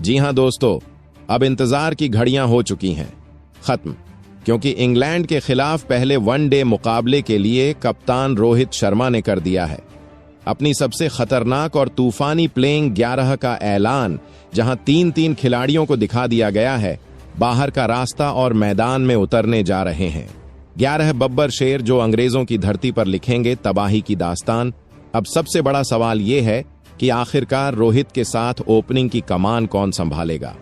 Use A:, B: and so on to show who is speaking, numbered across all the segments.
A: जी हां दोस्तों, अब इंतजार की घड़ियां हो चुकी हैं खत्म, क्योंकि इंग्लैंड के खिलाफ पहले वनडे मुकाबले के लिए कप्तान रोहित शर्मा ने कर दिया है अपनी सबसे खतरनाक और तूफानी प्लेइंग 11 का ऐलान, जहां 3-3 खिलाड़ियों को दिखा दिया गया है बाहर का रास्ता और मैदान में उतरने जा रहे हैं। 11 बब्बर शेर जो अंग्रेजों की धरती पर लिखेंगे तबाही की दास्तान। अब सबसे बड़ा सवाल यह है कि आखिरकार रोहित के साथ ओपनिंग की कमान कौन संभालेगा।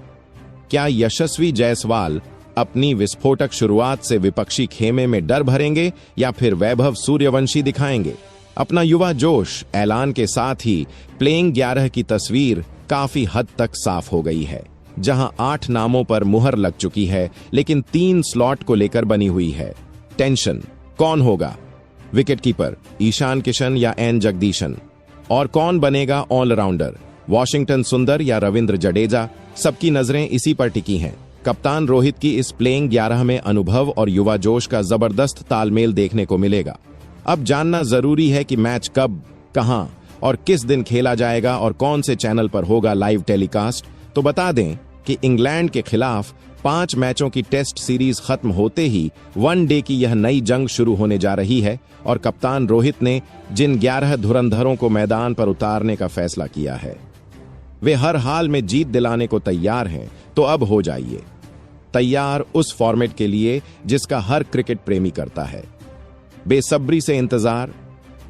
A: क्या यशस्वी जायसवाल अपनी विस्फोटक शुरुआत से विपक्षी खेमे में डर भरेंगे या फिर वैभव सूर्यवंशी दिखाएंगे अपना युवा जोश। ऐलान के साथ ही प्लेइंग 11 की तस्वीर काफी हद तक साफ हो गई है, जहां 8 नामों पर मुहर लग चुकी है, लेकिन 3 स्लॉट को लेकर बनी हुई है टेंशन। कौन होगा विकेटकीपर, ईशान किशन या एन जगदीशन? और कौन बनेगा ऑलराउंडर, वॉशिंगटन सुंदर या रविंद्र जडेजा? सबकी नजरें इसी पर टिकी हैं। कप्तान रोहित की इस प्लेइंग 11 में अनुभव और युवा जोश का जबरदस्त तालमेल देखने को मिलेगा। अब जानना जरूरी है कि मैच कब, कहां और किस दिन खेला जाएगा और कौन से चैनल पर होगा लाइव टेलीकास्ट। तो बता दें कि इंग्लैंड के खिलाफ 5 मैचों की टेस्ट सीरीज खत्म होते ही वनडे की यह नई जंग शुरू होने जा रही है और कप्तान रोहित ने जिन 11 धुरंधरों को मैदान पर उतारने का फैसला किया है वे हर हाल में जीत दिलाने को तैयार हैं। तो अब हो जाइए तैयार उस फॉर्मेट के लिए जिसका हर क्रिकेट प्रेमी करता है। बेसब्री से इंतजार,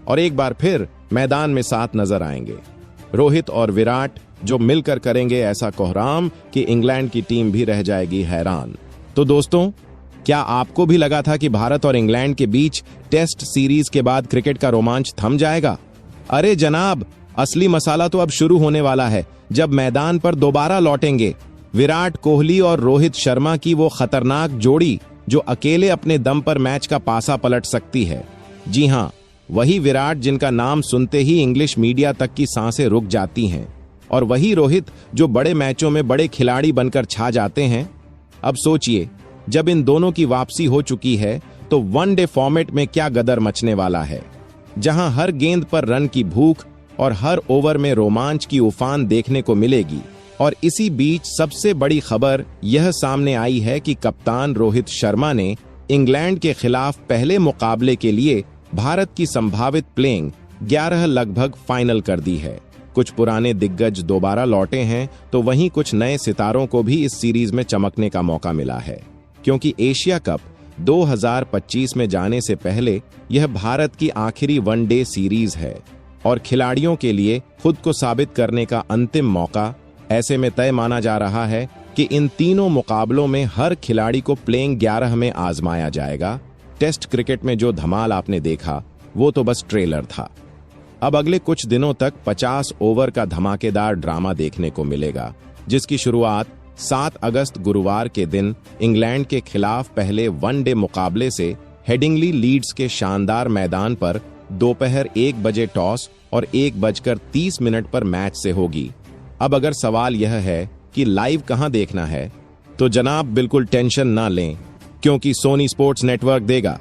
A: और एक बार फिर मैदान में साथ नजर आएंगे रोहित और विराट, जो मिलकर करेंगे ऐसा कोहराम कि इंग्लैंड की टीम भी रह जाएगी हैरान। तो दोस्तों, क्या आपको भी लगा था कि भारत और इंग्लैंड के बीच टेस्ट सीरीज के बाद क्रिकेट का रोमांच थम जाएगा? अरे जनाब, असली मसाला तो अब शुरू होने वाला है, जब मैदान पर दोबारा लौटेंगे विराट कोहली और रोहित शर्मा की वो खतरनाक जोड़ी जो अकेले अपने दम पर मैच का पासा पलट सकती है। जी हां, वही विराट जिनका नाम सुनते ही इंग्लिश मीडिया तक की सांसें रुक जाती हैं, और वही रोहित जो बड़े मैचों में बड़े खिलाड़ी बनकर छा जाते हैं। अब सोचिए, जब इन दोनों की वापसी हो चुकी है तो वनडे फॉर्मेट में क्या गदर मचने वाला है, जहां हर गेंद पर रन की भूख और हर ओवर में रोमांच की उफान देखने को मिलेगी। और इसी बीच सबसे बड़ी खबर यह सामने आई है कि कप्तान रोहित शर्मा ने इंग्लैंड के खिलाफ पहले मुकाबले के लिए भारत की संभावित प्लेइंग 11 लगभग फाइनल कर दी है। कुछ पुराने दिग्गज दोबारा लौटे हैं, तो वहीं कुछ नए सितारों को भी इस सीरीज में चमकने का मौका मिला है, क्योंकि एशिया कप 2025 में जाने से पहले यह भारत की आखिरी वनडे सीरीज है और खिलाड़ियों के लिए खुद को साबित करने का अंतिम मौका। ऐसे में तय माना जा रहा है कि इन तीनों मुकाबलों में हर खिलाड़ी को प्लेइंग 11 में आजमाया जाएगा। टेस्ट क्रिकेट में जो धमाल आपने देखा वो तो बस ट्रेलर था। अब अगले कुछ दिनों तक 50 ओवर का धमाकेदार ड्रामा देखने को मिलेगा, जिसकी शुरुआत 7 अगस्त गुरुवार के दिन इंग्लैंड के खिलाफ पहले वनडे मुकाबले से हेडिंगली लीड्स के शानदार मैदान पर दोपहर 1 बजे टॉस और 1:30 पर मैच से होगी। अब अगर सवाल यह है कि लाइव कहां देखना है, तो जनाब बिल्कुल टेंशन ना लें, क्योंकि सोनी स्पोर्ट्स नेटवर्क देगा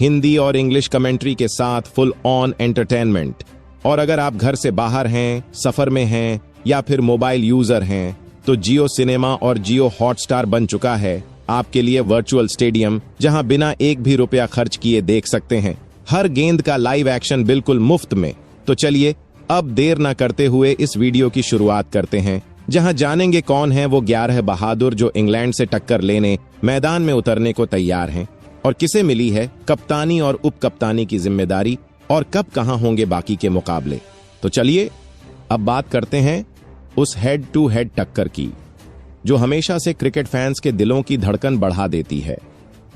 A: हिंदी और इंग्लिश कमेंट्री के साथ फुल ऑन एंटरटेनमेंट। और अगर आप घर से बाहर हैं, सफर में हैं या फिर मोबाइल यूजर हैं, तो जियो सिनेमा और जियो हॉटस्टार बन चुका है आपके लिए वर्चुअल स्टेडियम, जहां बिना एक भी रुपया खर्च किए देख सकते हैं हर गेंद का लाइव एक्शन बिल्कुल मुफ्त में। तो चलिए अब देर ना करते हुए इस वीडियो की शुरुआत करते हैं, जहां जानेंगे कौन है वो 11 बहादुर जो इंग्लैंड से टक्कर लेने मैदान में उतरने को तैयार हैं, और किसे मिली है कप्तानी और उप कप्तानी की जिम्मेदारी, और कब कहां होंगे बाकी के मुकाबले। तो चलिए अब बात करते हैं उस हेड टू हेड टक्कर की, जो हमेशा से क्रिकेट फैंस के दिलों की धड़कन बढ़ा देती है।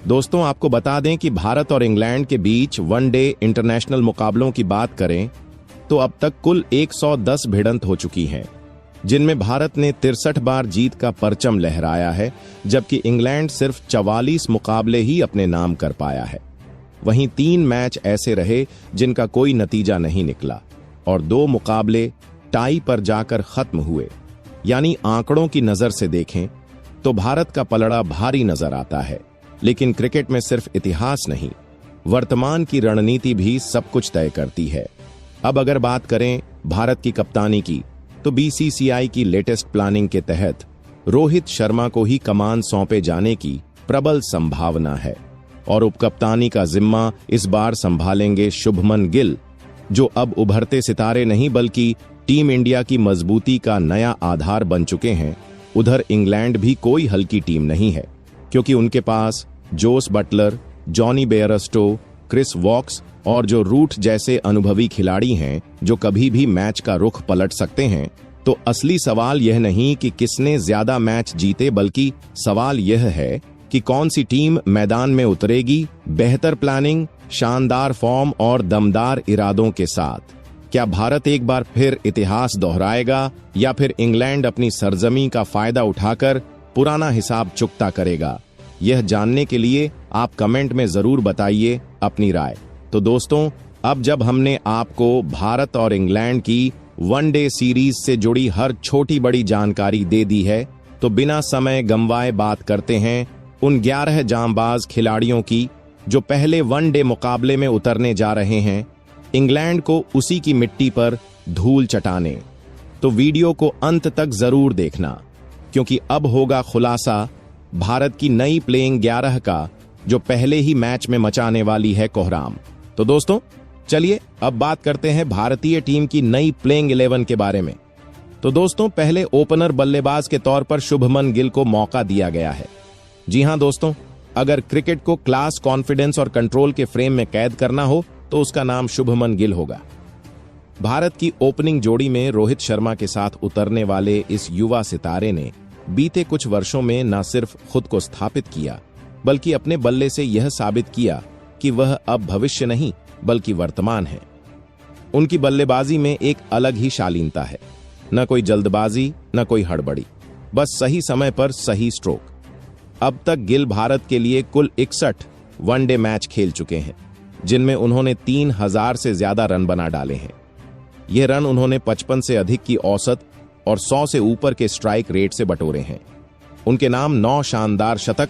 A: दोस्तों, आपको बता दें कि भारत और इंग्लैंड के बीच वनडे इंटरनेशनल मुकाबलों की बात करें तो अब तक कुल 110 भिड़ंत हो चुकी हैं, जिनमें भारत ने 63 बार जीत का परचम लहराया है, जबकि इंग्लैंड सिर्फ 44 मुकाबले ही अपने नाम कर पाया है। वहीं 3 मैच ऐसे रहे जिनका कोई नतीजा नहीं निकला और 2 मुकाबले टाई पर जाकर खत्म हुए। यानी आंकड़ों की नजर से देखें तो भारत का पलड़ा भारी नजर आता है, लेकिन क्रिकेट में सिर्फ इतिहास नहीं, वर्तमान की रणनीति भी सब कुछ तय करती है। अब अगर बात करें भारत की कप्तानी की, तो बीसीसीआई की लेटेस्ट प्लानिंग के तहत रोहित शर्मा को ही कमान सौंपे जाने की प्रबल संभावना है और उपकप्तानी का जिम्मा इस बार संभालेंगे शुभमन गिल, जो अब उभरते सितारे नहीं बल्कि टीम इंडिया की मजबूती का नया आधार बन चुके हैं। उधर इंग्लैंड भी कोई हल्की टीम नहीं है, क्योंकि उनके पास Jos Buttler, Jonny Bairstow, Chris Woakes और जो रूट जैसे अनुभवी खिलाड़ी हैं जो कभी भी मैच का रुख पलट सकते हैं। तो असली सवाल यह नहीं कि किसने ज्यादा मैच जीते, बल्कि सवाल यह है कि कौन सी टीम मैदान में उतरेगी बेहतर प्लानिंग, शानदार फॉर्म और दमदार इरादों के साथ। क्या भारत एक बार फिर इतिहास दोहराएगा या फिर इंग्लैंड अपनी सरजमी का फायदा उठाकर पुराना हिसाब चुकता करेगा? यह जानने के लिए आप कमेंट में जरूर बताइए अपनी राय। तो दोस्तों, अब जब हमने आपको भारत और इंग्लैंड की वनडे सीरीज से जुड़ी हर छोटी बड़ी जानकारी दे दी है, तो बिना समय गंवाए बात करते हैं उन 11 जांबाज खिलाड़ियों की जो पहले वनडे मुकाबले में उतरने जा रहे हैं इंग्लैंड को उसी की मिट्टी पर धूल चटाने। तो वीडियो को अंत तक जरूर देखना, क्योंकि अब होगा खुलासा भारत की नई प्लेइंग 11 का, जो पहले ही मैच में मचाने वाली है कोहराम। तो दोस्तों, चलिए अब बात करते हैं भारतीय टीम की नई प्लेइंग 11 के बारे में। तो दोस्तों, पहले ओपनर बल्लेबाज के तौर पर शुभमन गिल को मौका दिया गया है। जी हां दोस्तों, अगर क्रिकेट को क्लास, कॉन्फिडेंस और कंट्रोल के फ्रेम में कैद करना हो तो उसका नाम शुभमन गिल होगा। भारत की ओपनिंग जोड़ी में रोहित शर्मा के साथ उतरने वाले इस युवा सितारे ने बीते कुछ वर्षों में न सिर्फ खुद को स्थापित किया, बल्कि अपने बल्ले से यह साबित किया कि वह अब भविष्य नहीं बल्कि वर्तमान है। उनकी बल्लेबाजी में एक अलग ही शालीनता है, न कोई जल्दबाजी, न कोई हड़बड़ी, बस सही समय पर सही स्ट्रोक। अब तक गिल भारत के लिए कुल 61 वनडे मैच खेल चुके हैं, जिनमें उन्होंने 3000 से ज्यादा रन बना डाले हैं। यह रन उन्होंने 55 से अधिक की औसत और 100 से ऊपर के स्ट्राइक रेट से बटोरे हैं। उनके नाम 9 शानदार शतक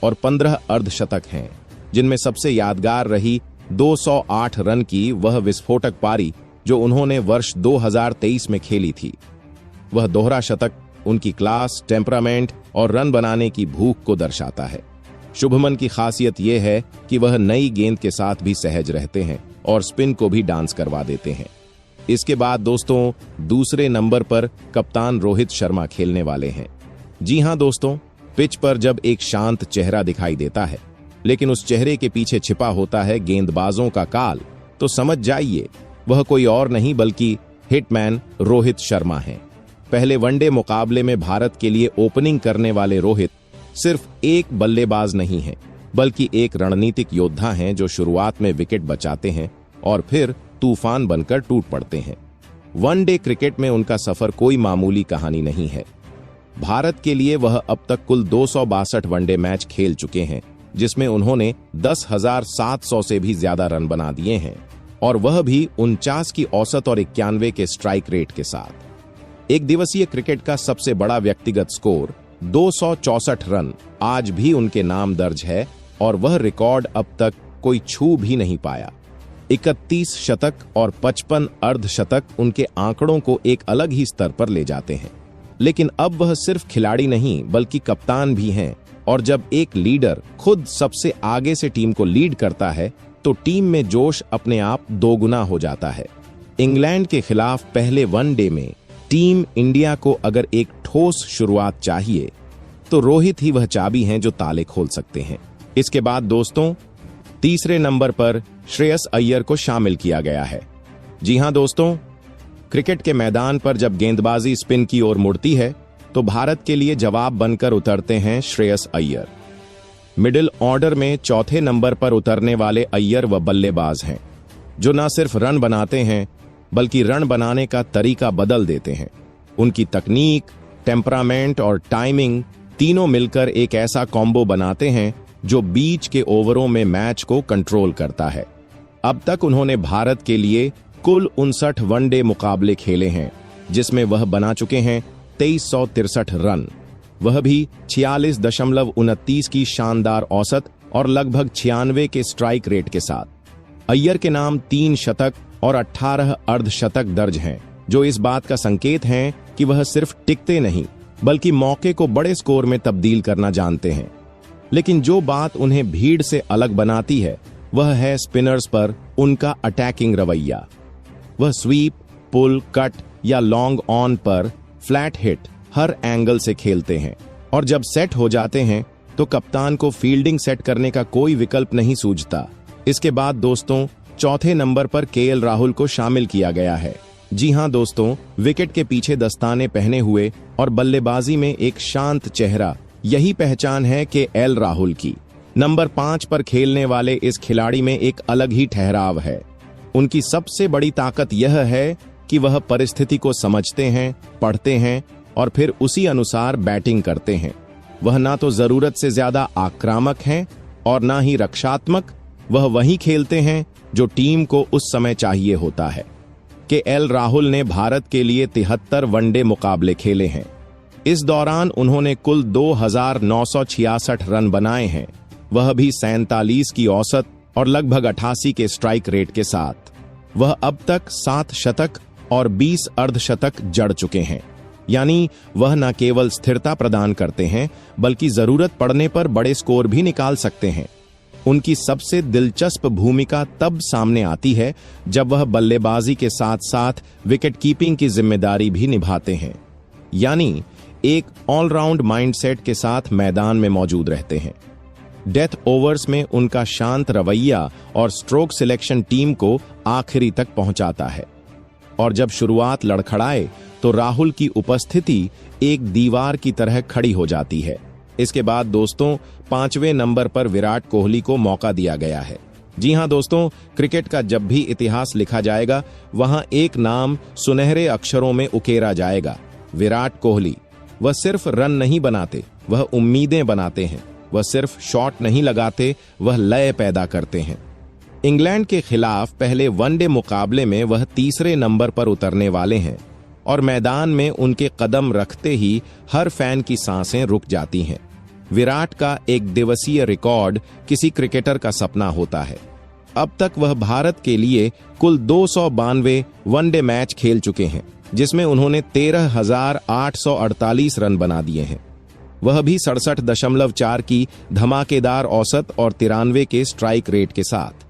A: और 15 अर्धशतक हैं, जिनमें सबसे यादगार रही 208 रन की वह विस्फोटक पारी जो उन्होंने वर्ष 2023 में खेली थी। वह दोहरा शतक उनकी क्लास, टेम्परामेंट और रन बनाने की भूख को दर्शाता है। शुभमन की खासियत यह है कि वह नई गेंद के साथ भी सहज रहते हैं और स्पिन को भी डांस करवा देते हैं। इसके बाद दोस्तों, दूसरे नंबर पर कप्तान रोहित शर्मा खेलने वाले हैं। जी हां दोस्तों, पिच पर जब एक शांत चेहरा दिखाई देता है, लेकिन उस चेहरे के पीछे छिपा होता है गेंदबाजों का काल, तो समझ जाइए वह कोई और नहीं बल्कि हिटमैन रोहित शर्मा हैं। पहले वनडे मुकाबले में भारत के लिए ओपनिंग करने वाले रोहित सिर्फ एक बल्लेबाज नहीं हैं, बल्कि एक रणनीतिक योद्धा हैं जो शुरुआत में विकेट बचाते हैं और फिर तूफान बनकर टूट पड़ते हैं। वनडे क्रिकेट में उनका सफर कोई मामूली कहानी नहीं है। भारत के लिए वह अब तक कुल 262 वनडे मैच खेल चुके हैं, जिसमें उन्होंने 10,700 से भी ज्यादा रन बना दिए हैं, और वह भी 49 की औसत और 91 के स्ट्राइक रेट के साथ। एक दिवसीय क्रिकेट का सबसे बड़ा व्यक्तिगत स्कोर 264 रन आज भी उनके नाम दर्ज है, और वह रिकॉर्ड अब तक कोई छू भी नहीं पाया। 31 शतक और 55 अर्धशतक उनके आंकड़ों को एक अलग ही स्तर पर ले जाते हैं। लेकिन अब वह सिर्फ खिलाड़ी नहीं बल्कि कप्तान भी हैं, और जब एक लीडर खुद सबसे आगे से टीम को लीड करता है तो टीम में जोश अपने आप दोगुना हो जाता है। इंग्लैंड के खिलाफ पहले वनडे में टीम इंडिया को अगर एक ठोस शुरुआत चाहिए तो रोहित ही वह चाबी हैं जो ताले खोल सकते हैं। इसके बाद दोस्तों, तीसरे नंबर पर श्रेयस अय्यर को शामिल किया गया है। जी हां दोस्तों, क्रिकेट के मैदान पर जब गेंदबाजी स्पिन की ओर मुड़ती है तो भारत के लिए जवाब बनकर उतरते हैं श्रेयस अय्यर। मिडिल ऑर्डर में चौथे नंबर पर उतरने वाले अय्यर व बल्लेबाज हैं जो न सिर्फ रन बनाते हैं बल्कि रन बनाने का तरीका बदल देते हैं। उनकी तकनीक, टेम्परामेंट और टाइमिंग तीनों मिलकर एक ऐसा कॉम्बो बनाते हैं जो बीच के ओवरों में मैच को कंट्रोल करता है। अब तक उन्होंने भारत के लिए कुल 59 वनडे मुकाबले खेले हैं, जिसमें वह बना चुके हैं 2363 रन, वह भी 46.29 की शानदार औसत और लगभग 96 के स्ट्राइक रेट के साथ। अय्यर के नाम 3 शतक और 18 अर्धशतक दर्ज हैं, जो इस बात का संकेत हैं कि वह सिर्फ टिकते नहीं बल्कि मौके को बड़े स्कोर में तब्दील करना जानते हैं। लेकिन जो बात उन्हें भीड़ से अलग बनाती है वह है स्पिनर्स पर उनका अटैकिंग रवैया। वह स्वीप, पुल, कट या लॉन्ग ऑन पर फ्लैट हिट हर एंगल से खेलते हैं और जब सेट हो जाते हैं तो कप्तान को फील्डिंग सेट करने का कोई विकल्प नहीं सूझता। इसके बाद दोस्तों चौथे नंबर पर केएल राहुल को शामिल किया गया है। जी हां दोस्तों, विकेट के पीछे दस्ताने पहने हुए और बल्लेबाजी में एक शांत चेहरा, यही पहचान है केएल राहुल की। नंबर 5 पर खेलने वाले इस खिलाड़ी में एक अलग ही ठहराव है। उनकी सबसे बड़ी ताकत यह है कि वह परिस्थिति को समझते हैं, पढ़ते हैं और फिर उसी अनुसार बैटिंग करते हैं। वह ना तो जरूरत से ज्यादा आक्रामक हैं और ना ही रक्षात्मक। वह वही खेलते हैं जो टीम को उस समय चाहिए होता है। केएल राहुल ने भारत के लिए 73 वनडे मुकाबले खेले हैं। इस दौरान उन्होंने कुल 2966 रन बनाए हैं, वह भी 47 की औसत और लगभग 88 के स्ट्राइक रेट के साथ। वह अब तक 7 शतक और 20 अर्धशतक जड़ चुके हैं, यानी वह न केवल स्थिरता प्रदान करते हैं बल्कि जरूरत पड़ने पर बड़े स्कोर भी निकाल सकते हैं। उनकी सबसे दिलचस्प भूमिका तब सामने आती है जब वह बल्लेबाजी के साथ साथ विकेट कीपिंग की जिम्मेदारी भी निभाते हैं, यानी एक ऑलराउंड माइंडसेट के साथ मैदान में मौजूद रहते हैं। डेथ ओवर्स में उनका शांत रवैया और स्ट्रोक सिलेक्शन टीम को आखिरी तक पहुंचाता है और जब शुरुआत लड़खड़ाए तो राहुल की उपस्थिति एक दीवार की तरह खड़ी हो जाती है। इसके बाद दोस्तों 5वें नंबर पर विराट कोहली को मौका दिया गया है। जी हां दोस्तों, क्रिकेट का जब भी इतिहास लिखा जाएगा वहां एक नाम सुनहरे अक्षरों में उकेरा जाएगा, विराट कोहली। वह सिर्फ रन नहीं बनाते, वह उम्मीदें बनाते हैं। वह सिर्फ शॉट नहीं लगाते, वह लय पैदा करते हैं। इंग्लैंड के खिलाफ पहले वनडे मुकाबले में वह 3रे नंबर पर उतरने वाले हैं और मैदान में उनके कदम रखते ही हर फैन की सांसें रुक जाती हैं। विराट का एक दिवसीय रिकॉर्ड किसी क्रिकेटर का सपना होता है। अब तक वह भारत के लिए कुल 292 वनडे मैच खेल चुके हैं, जिसमें उन्होंने 13,848 रन बना दिए हैं, वह भी 67.4 की धमाकेदार औसत और 93 के स्ट्राइक रेट के साथ।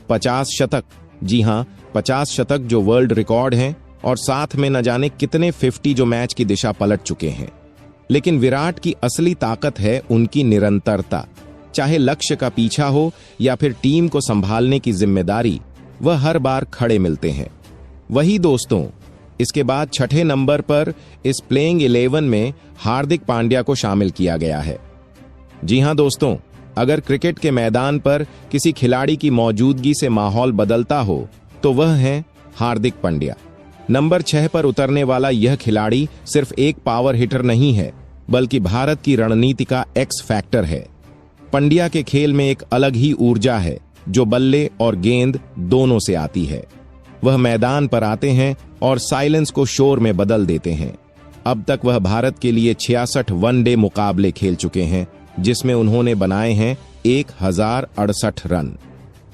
A: 50 शतक, जी हां 50 शतक जो वर्ल्ड रिकॉर्ड हैं, और साथ में न जाने कितने 50 जो मैच की दिशा पलट चुके हैं। लेकिन विराट की असली ताकत है उनकी निरंतरता। चाहे लक्ष्य का पीछा हो या फिर टीम को संभालने की जिम्मेदारी, वह हर बार खड़े मिलते हैं। वही दोस्तों, इसके बाद 6ठे नंबर पर इस प्लेइंग 11 में हार्दिक पांड्या को शामिल किया गया है। जी हां दोस्तों, अगर क्रिकेट के मैदान पर किसी खिलाड़ी की मौजूदगी से माहौल बदलता हो तो वह है हार्दिक पांड्या। नंबर 6 पर उतरने वाला यह खिलाड़ी सिर्फ एक पावर हिटर नहीं है, बल्कि भारत की रणनीति का एक्स फैक्टर है। पांड्या के खेल में एक अलग ही ऊर्जा है जो बल्ले और गेंद दोनों से आती है। वह मैदान पर आते हैं और साइलेंस को शोर में बदल देते हैं। अब तक वह भारत के लिए 66 वनडे मुकाबले खेल चुके हैं, जिसमें उन्होंने बनाए हैं 1068 रन।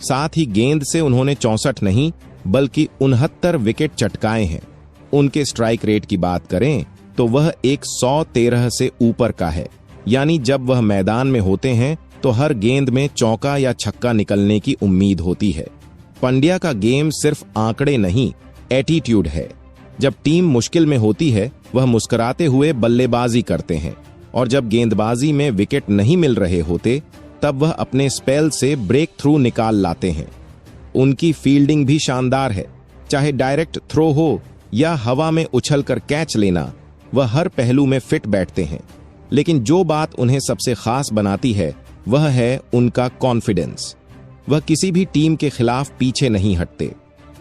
A: साथ ही गेंद से उन्होंने 64 नहीं बल्कि 69 विकेट चटकाए हैं। उनके स्ट्राइक रेट की बात करें तो वह 113 से ऊपर का है, यानी जब वह मैदान में होते हैं तो हर गेंद में चौका या छक्का निकलने की उम्मीद होती है। पांड्या का गेम सिर्फ आंकड़े नहीं, एटीट्यूड है। जब टीम मुश्किल में होती है वह मुस्कुराते हुए बल्लेबाजी करते हैं, और जब गेंदबाजी में विकेट नहीं मिल रहे होते तब वह अपने स्पेल से ब्रेक थ्रू निकाल लाते हैं। उनकी फील्डिंग भी शानदार है, चाहे डायरेक्ट थ्रो हो या हवा में उछलकर कैच लेना, वह हर पहलू में फिट बैठते हैं। लेकिन जो बात उन्हें सबसे खास बनाती है वह है उनका कॉन्फिडेंस। वह किसी भी टीम के खिलाफ पीछे नहीं हटते।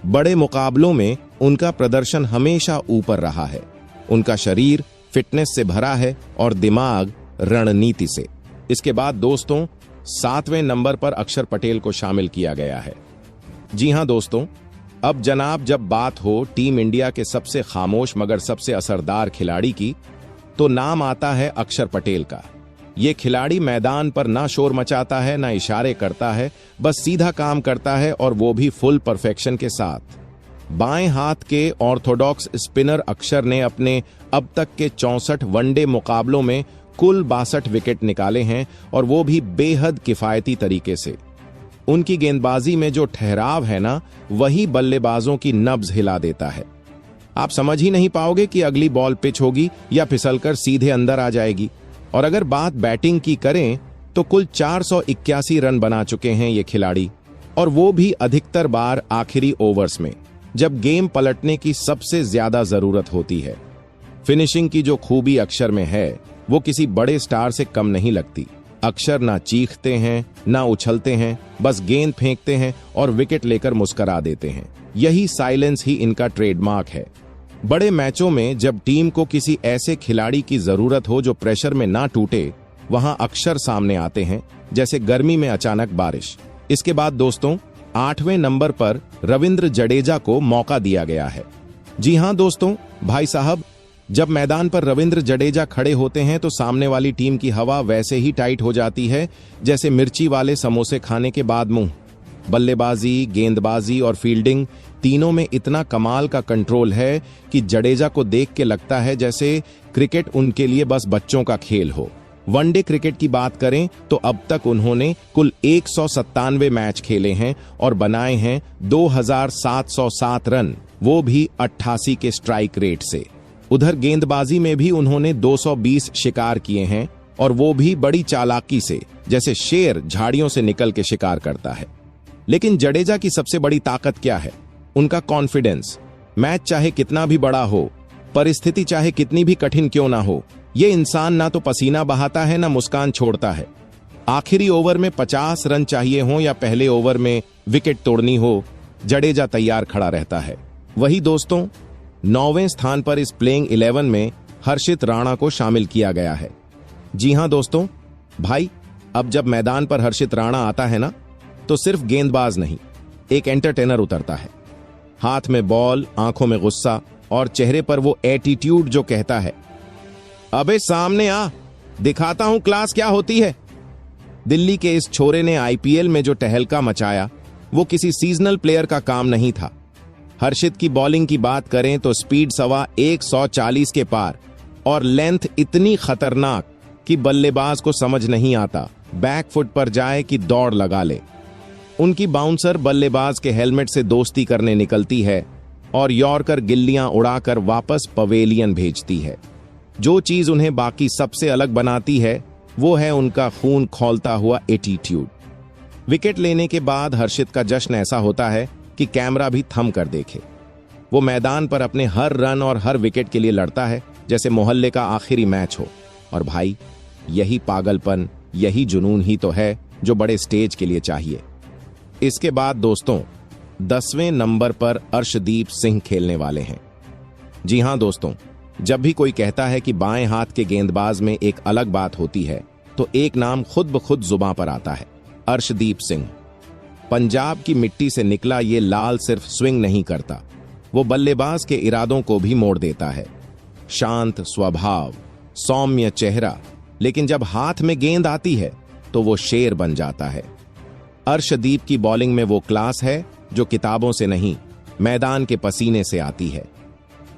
A: बड़े मुकाबलों में उनका प्रदर्शन हमेशा ऊपर रहा है। उनका शरीर फिटनेस से भरा है और दिमाग रणनीति से। इसके बाद दोस्तों 7वें नंबर पर अक्षर पटेल को शामिल किया गया है। जी हां दोस्तों, अब जनाब जब बात हो टीम इंडिया के सबसे खामोश मगर सबसे असरदार खिलाड़ी की, तो नाम आता है अक्षर पटेल का। ये खिलाड़ी मैदान पर ना शोर मचाता है ना इशारे करता है, बस सीधा काम करता है और वो भी फुल परफेक्शन के साथ। बाएं हाथ के ऑर्थोडॉक्स स्पिनर अक्षर ने अपने अब तक के 64 वनडे मुकाबलों में कुल 62 विकेट निकाले हैं, और वो भी बेहद किफायती तरीके से। उनकी गेंदबाजी में जो ठहराव है ना, वही बल्लेबाजों की नब्ज हिला देता है। आप समझ ही नहीं पाओगे कि अगली बॉल पिच होगी या फिसलकर सीधे अंदर आ जाएगी। और अगर बात बैटिंग की करें तो कुल 481 रन बना चुके हैं ये खिलाड़ी, और वो भी अधिकतर बार आखिरी ओवर्स में, जब गेम पलटने की सबसे ज्यादा जरूरत होती है। फिनिशिंग की जो खूबी अक्षर में है, वो किसी बड़े स्टार से कम नहीं लगती। अक्षर ना चीखते हैं ना उछलते हैं, बस गेंद फेंकते हैं और विकेट लेकर मुस्करा देते हैं। यही साइलेंस ही इनका ट्रेडमार्क है। बड़े मैचों में जब टीम को किसी ऐसे खिलाड़ी की जरूरत हो जो प्रेशर में ना टूटे, वहां अक्षर सामने आते हैं, जैसे गर्मी में अचानक बारिश। इसके बाद दोस्तों 8वें नंबर पर रविंद्र जडेजा को मौका दिया गया है। जी हां दोस्तों, भाई साहब, जब मैदान पर रविंद्र जडेजा खड़े होते हैं तो सामने वाली टीम की हवा वैसे ही टाइट हो जाती है जैसे मिर्ची वाले समोसे खाने के बाद मुंह। बल्लेबाजी, गेंदबाजी और फील्डिंग तीनों में इतना कमाल का कंट्रोल है कि जडेजा को देख के लगता है जैसे क्रिकेट उनके लिए बस बच्चों का खेल हो। वनडे क्रिकेट की बात करें तो अब तक उन्होंने कुल 197 मैच खेले हैं और बनाए हैं 2707 रन, वो भी 88 के स्ट्राइक रेट से। उधर गेंदबाजी में भी उन्होंने 220 शिकार किए हैं, और वो भी बड़ी चालाकी से, जैसे शेर झाड़ियों से निकल के शिकार करता है। लेकिन जडेजा की सबसे बड़ी ताकत क्या है? उनका कॉन्फिडेंस। मैच चाहे कितना भी बड़ा हो, परिस्थिति चाहे कितनी भी कठिन क्यों ना हो, ये इंसान ना तो पसीना बहाता है ना मुस्कान छोड़ता है। आखिरी ओवर में 50 रन चाहिए हो या पहले ओवर में विकेट तोड़नी हो, जडेजा तैयार खड़ा रहता है। वही दोस्तों 9वें स्थान पर इस प्लेइंग 11 में हर्षित राणा को शामिल किया गया है। जी हां दोस्तों, भाई, अब जब मैदान पर हर्षित राणा आता है ना, तो सिर्फ गेंदबाज नहीं, एक एंटरटेनर उतरता है। हाथ में बॉल, आंखों में गुस्सा और चेहरे पर वो एटीट्यूड जो कहता है, अबे सामने आ, दिखाता हूं क्लास क्या होती है। दिल्ली के इस छोरे ने आईपीएल में जो टहलका मचाया, वो किसी सीजनल प्लेयर का काम नहीं था। हर्षित की बॉलिंग की बात करें तो स्पीड सवा 140 के पार और लेंथ इतनी खतरनाक कि बल्लेबाज को समझ नहीं आता बैक फुट पर जाए कि दौड़ लगा ले। उनकी बाउंसर बल्लेबाज के हेलमेट से दोस्ती करने निकलती है और यॉर्कर गिल्लियां उड़ाकर वापस पवेलियन भेजती है। जो चीज उन्हें बाकी सबसे अलग बनाती है, वो है उनका खून खौलता हुआ एटीट्यूड। विकेट लेने के बाद हर्षित का जश्न ऐसा होता है कि कैमरा भी थम कर देखे। वो मैदान पर अपने हर रन और हर विकेट के लिए लड़ता है जैसे मोहल्ले का आखिरी मैच हो। और भाई, यही पागलपन, यही जुनून ही तो है जो बड़े स्टेज के लिए चाहिए। इसके बाद दोस्तों 10वें नंबर पर अर्शदीप सिंह खेलने वाले हैं। जी हां दोस्तों, जब भी कोई कहता है कि बाएं हाथ के गेंदबाज में एक अलग बात होती है, तो एक नाम खुद ब खुद जुबां पर आता है, अर्शदीप सिंह। पंजाब की मिट्टी से निकला ये लाल सिर्फ स्विंग नहीं करता, वो बल्लेबाज के इरादों को भी मोड़ देता है। शांत स्वभाव, सौम्य चेहरा, लेकिन जब हाथ में गेंद आती है तो वो शेर बन जाता है। अर्शदीप की बॉलिंग में वो क्लास है जो किताबों से नहीं, मैदान के पसीने से आती है।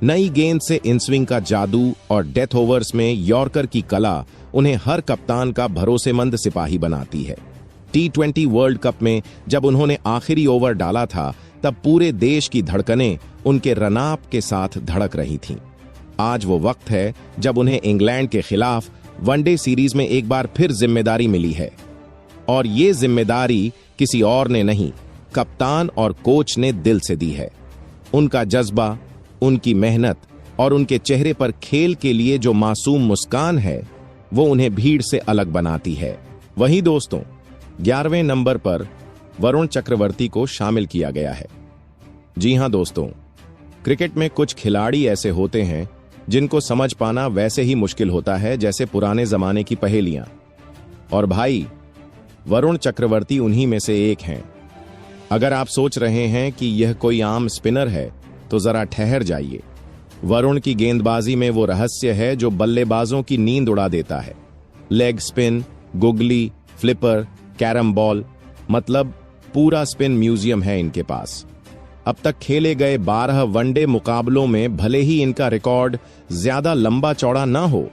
A: नई गेंद से इनस्विंग का जादू और डेथ ओवर्स में यॉर्कर की कला उन्हें हर कप्तान का भरोसेमंद सिपाही बनाती है। T20 वर्ल्ड कप में जब उन्होंने आखिरी ओवर डाला था, तब पूरे देश की धड़कनें उनके रनअप के साथ धड़क रही थीं। आज वो वक्त है जब उन्हें इंग्लैंड के खिलाफ वनडे सीरीज में एक बार फिर जिम्मेदारी मिली है, और ये जिम्मेदारी किसी और ने नहीं, कप्तान और कोच ने दिल से दी है। उनका जज्बा, उनकी मेहनत और उनके चेहरे पर खेल के लिए जो मासूम मुस्कान है, वो उन्हें भीड़ से अलग बनाती है। वहीं दोस्तों 11वें नंबर पर वरुण चक्रवर्ती को शामिल किया गया है। जी हां दोस्तों, क्रिकेट में कुछ खिलाड़ी ऐसे होते हैं जिनको समझ पाना वैसे ही मुश्किल होता है जैसे पुराने जमाने की पहेलियां। और भाई, वरुण चक्रवर्ती उन्हीं में से एक हैं। अगर आप सोच रहे हैं कि यह कोई आम स्पिनर है, तो जरा ठहर जाइए। वरुण की गेंदबाजी में वो रहस्य है जो बल्लेबाजों की नींद उड़ा देता है। Leg spin, googly, flipper, carrom ball, मतलब पूरा स्पिन म्यूजियम है इनके पास। अब तक खेले गए 12 वनडे मुकाबलों में भले ही इनका रिकॉर्ड ज्यादा लंबा चौड़ा ना हो,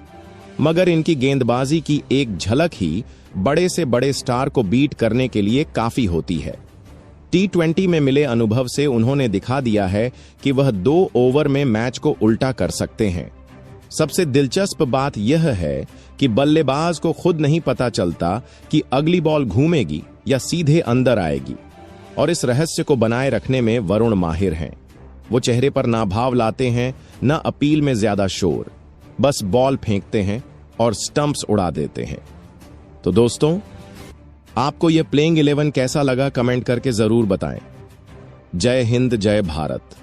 A: मगर इनकी गेंदबाजी की एक झलक ही बड़े से बड़े स्टार को बीट करने के लिए काफी होती है। T20 में मिले अनुभव से उन्होंने दिखा दिया है कि वह 2 ओवर में मैच को उल्टा कर सकते हैं। सबसे दिलचस्प बात यह है कि बल्लेबाज को खुद नहीं पता चलता कि अगली बॉल घूमेगी या सीधे अंदर आएगी, और इस रहस्य को बनाए रखने में वरुण माहिर हैं। वो चेहरे पर ना भाव लाते हैं, ना अपील में ज्यादा शोर, बस बॉल फेंकते हैं और स्टंप्स उड़ा देते हैं। तो दोस्तों, आपको यह प्लेइंग 11 कैसा लगा कमेंट करके जरूर बताएं। जय हिंद, जय भारत।